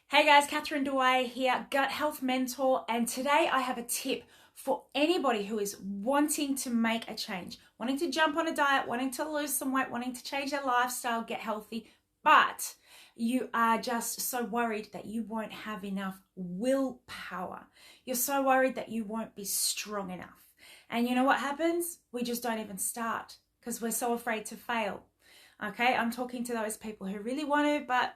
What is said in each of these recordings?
Hey guys, Catherine Dewey here, Gut Health Mentor, and today I have a tip for anybody who is wanting to make a change, wanting to jump on a diet, wanting to lose some weight, wanting to change their lifestyle, get healthy, but you are just so worried that you won't have enough willpower. You're so worried that you won't be strong enough. And you know what happens? We just don't even start because we're so afraid to fail. Okay, I'm talking to those people who really want to, but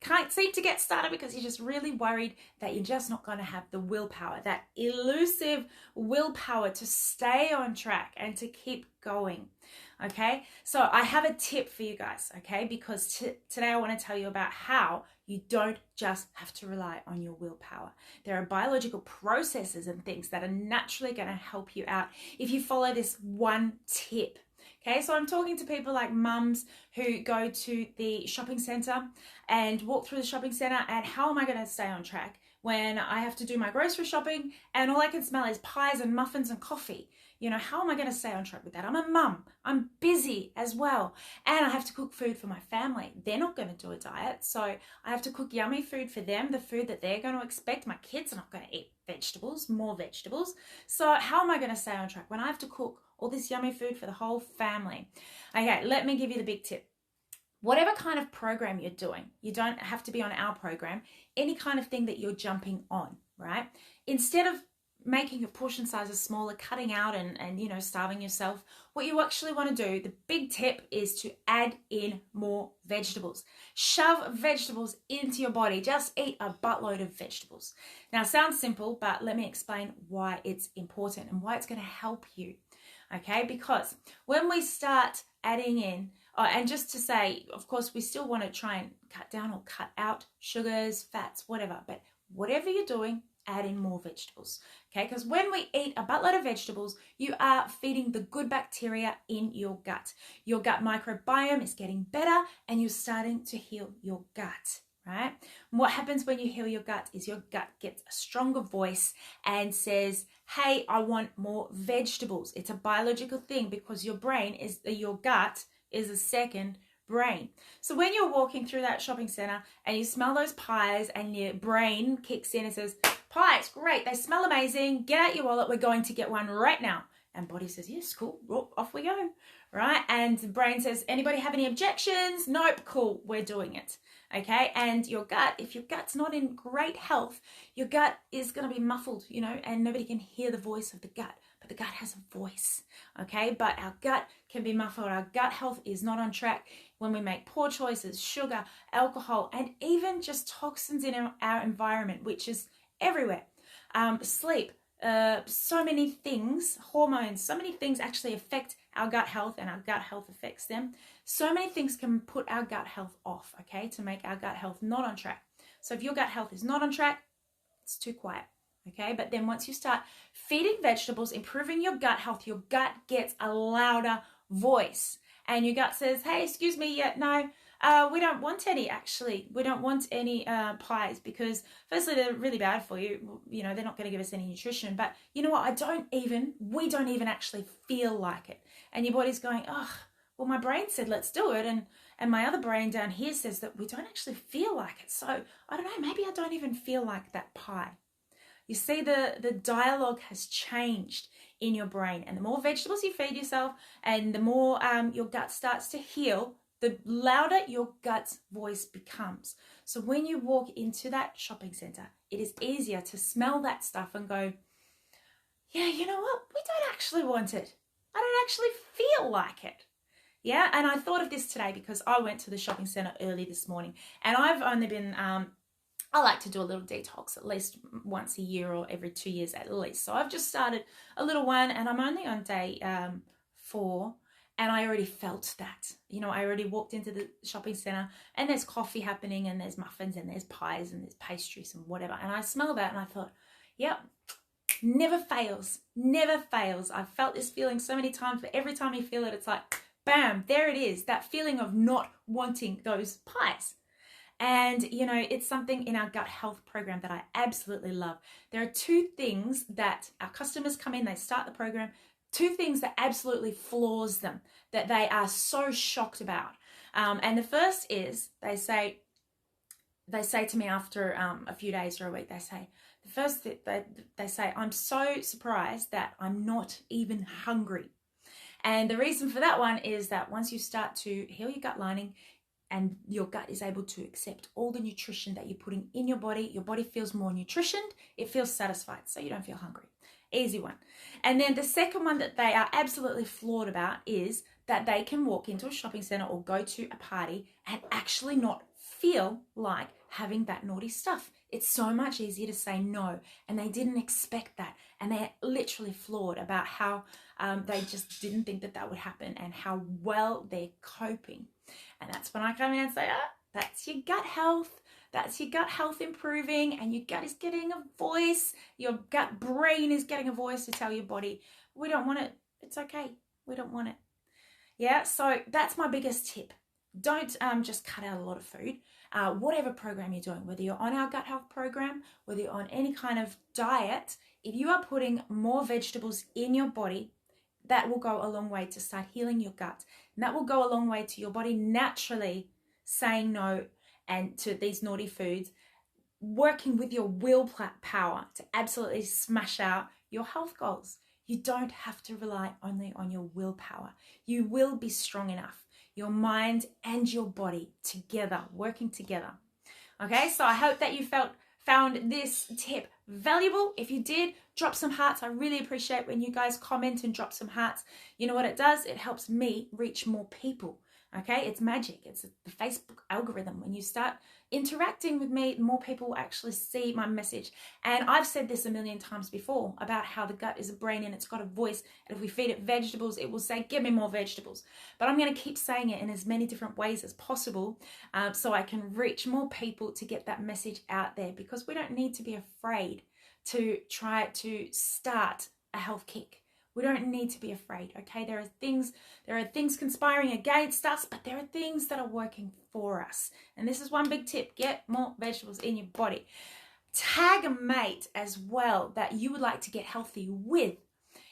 can't seem to get started because you're just really worried that you're just not going to have the willpower, that elusive willpower to stay on track and to keep going. Okay, so I have a tip for you guys, okay, because today I want to tell you about how you don't just have to rely on your willpower. There are biological processes and things that are naturally going to help you out if you follow this one tip. Okay, so I'm talking to people like mums who go to the shopping centre and walk through the shopping centre, and how am I going to stay on track when I have to do my grocery shopping and all I can smell is pies and muffins and coffee? You know, how am I going to stay on track with that? I'm a mum, I'm busy as well, and I have to cook food for my family. They're not going to do a diet, so I have to cook yummy food for them, the food that they're going to expect. My kids are not going to eat vegetables, more vegetables. So how am I going to stay on track when I have to cook all this yummy food for the whole family? Okay, let me give you the big tip. Whatever kind of program you're doing, you don't have to be on our program, any kind of thing that you're jumping on, right? Instead of making your portion sizes smaller, cutting out and starving yourself, what you actually want to do, the big tip is to add in more vegetables. Shove vegetables into your body. Just eat a buttload of vegetables. Now, it sounds simple, but let me explain why it's important and why it's going to help you. Okay, because when we start adding in, and just to say, of course, we still want to try and cut down or cut out sugars, fats, whatever, but whatever you're doing, add in more vegetables. Okay, because when we eat a buttload of vegetables, you are feeding the good bacteria in your gut. Your gut microbiome is getting better and you're starting to heal your gut. Right? And what happens when you heal your gut is your gut gets a stronger voice and says, hey, I want more vegetables. It's a biological thing because your gut is a second brain. So when you're walking through that shopping center and you smell those pies and your brain kicks in and says, pies, great, they smell amazing, get out your wallet, we're going to get one right now. And body says, yes, cool, well, off we go, right? And the brain says, anybody have any objections? Nope, cool, we're doing it, okay? And your gut, if your gut's not in great health, your gut is going to be muffled, and nobody can hear the voice of the gut, but the gut has a voice, okay? But our gut can be muffled. Our gut health is not on track when we make poor choices, sugar, alcohol, and even just toxins in our environment, which is everywhere. Sleep. So many things, hormones, so many things actually affect our gut health, and our gut health affects them. So many things can put our gut health off, okay, to make our gut health not on track. So if your gut health is not on track, it's too quiet, okay? But then once you start feeding vegetables, improving your gut health, your gut gets a louder voice. And your gut says, hey, excuse me, yeah, no, we don't want any, actually. We don't want any pies because firstly, they're really bad for you. They're not going to give us any nutrition. But you know what? We don't even actually feel like it. And your body's going, oh, well, my brain said, let's do it. And my other brain down here says that we don't actually feel like it. So I don't know, maybe I don't even feel like that pie. You see, the dialogue has changed in your brain. And the more vegetables you feed yourself and the more your gut starts to heal, the louder your gut's voice becomes. So when you walk into that shopping center, it is easier to smell that stuff and go, yeah, you know what? We don't actually want it. I don't actually feel like it. Yeah, and I thought of this today because I went to the shopping center early this morning, and I've only been, I like to do a little detox at least once a year or every 2 years at least. So I've just started a little one, and I'm only on day 4. And I already felt that. I already walked into the shopping center and there's coffee happening and there's muffins and there's pies and there's pastries and whatever. And I smelled that and I thought, yep, never fails, never fails. I've felt this feeling so many times, but every time you feel it, it's like, bam, there it is. That feeling of not wanting those pies. And, it's something in our gut health program that I absolutely love. There are 2 things that our customers come in, they start the program, 2 things that absolutely floors them, that they are so shocked about. And the first is they say they say to me after a few days or a week, they say, the first thing they say, I'm so surprised that I'm not even hungry. And the reason for that one is that once you start to heal your gut lining and your gut is able to accept all the nutrition that you're putting in your body feels more nutritioned, it feels satisfied, so you don't feel hungry. Easy one. And then the second one that they are absolutely flawed about is that they can walk into a shopping center or go to a party and actually not feel like having that naughty stuff. It's so much easier to say no, and they didn't expect that, and they're literally flawed about how they just didn't think that would happen and how well they're coping. And that's when I come in and say, that's your gut health. That's your gut health improving, and your gut is getting a voice. Your gut brain is getting a voice to tell your body, we don't want it. It's okay. We don't want it. Yeah, so that's my biggest tip. Don't just cut out a lot of food. Whatever program you're doing, whether you're on our gut health program, whether you're on any kind of diet, if you are putting more vegetables in your body, that will go a long way to start healing your gut. And that will go a long way to your body naturally saying no and to these naughty foods, working with your willpower to absolutely smash out your health goals. You don't have to rely only on your willpower. You will be strong enough, your mind and your body together, working together. Okay, so I hope that you found this tip valuable. If you did, drop some hearts. I really appreciate when you guys comment and drop some hearts. You know what it does? It helps me reach more people. Okay, it's magic. It's the Facebook algorithm. When you start interacting with me, more people will actually see my message. And I've said this a million times before about how the gut is a brain and it's got a voice. And if we feed it vegetables, it will say, give me more vegetables. But I'm going to keep saying it in as many different ways as possible so I can reach more people to get that message out there, because we don't need to be afraid to try to start a health kick. We don't need to be afraid, okay? There are things conspiring against us, but there are things that are working for us. And this is one big tip: get more vegetables in your body. Tag a mate as well that you would like to get healthy with.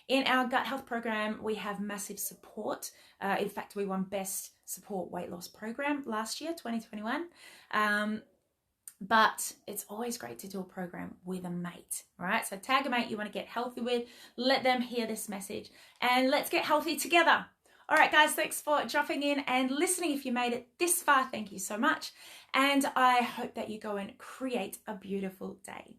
In our gut health program, we have massive support. In fact, we won Best Support Weight Loss Program last year, 2021. But it's always great to do a program with a mate, all right? So tag a mate you want to get healthy with, let them hear this message, and let's get healthy together. All right, guys, thanks for dropping in and listening. If you made it this far, thank you so much. And I hope that you go and create a beautiful day.